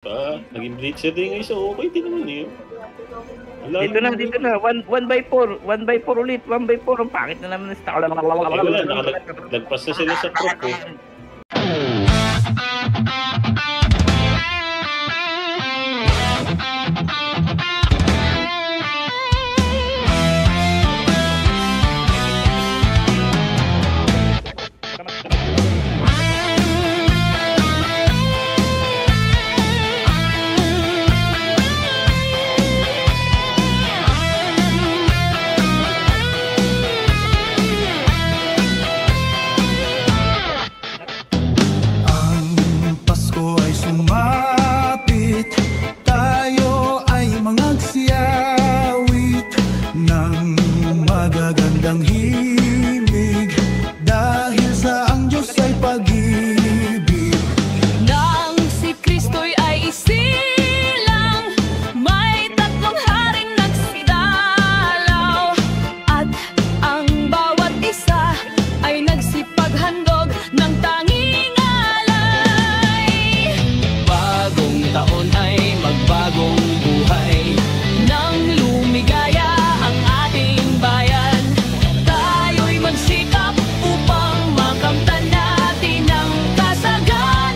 Naging blitzer din ngayon, so okay din naman eh. Dito na. 1x4. 1x4 ulit. 1x4. Ang pangit na naman. Wala, nagpas na sila sa prop eh. Magagandang himig dahil sa ang Diyos ay pag-ibig. Nang si Kristo'y ay isilang, may tatlong haring nagsidalaw, at ang bawat isa ay nagsipaghandog ng tanging alay. Bagong taon ay magbagong buhay, nang lumigaya ang ating bayan, tayo'y magsikap upang makamtan natin ang kasaganaan.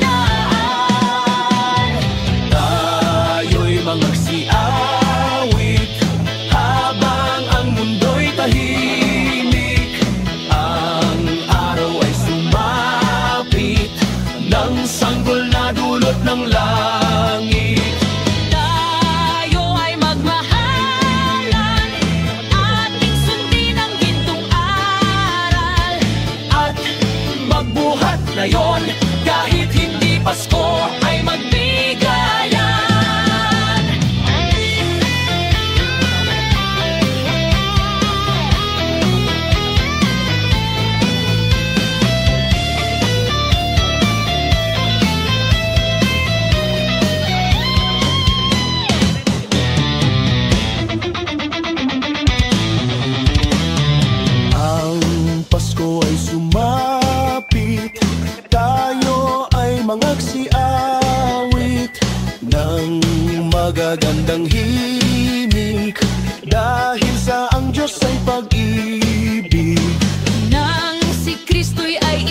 tayo'y magsiawit habang ang mundo'y tahimik. Ang araw ay sumapit ng sanggol na dulot ng langit. Ngayon, kahit hindi Pasko, ay magbigayan. Ang Pasko ay sumapit, tayo ay mangagsiawit ng magagandang himig dahil sa ang Diyos ay pag-ibig. Nang si Kristo'y ay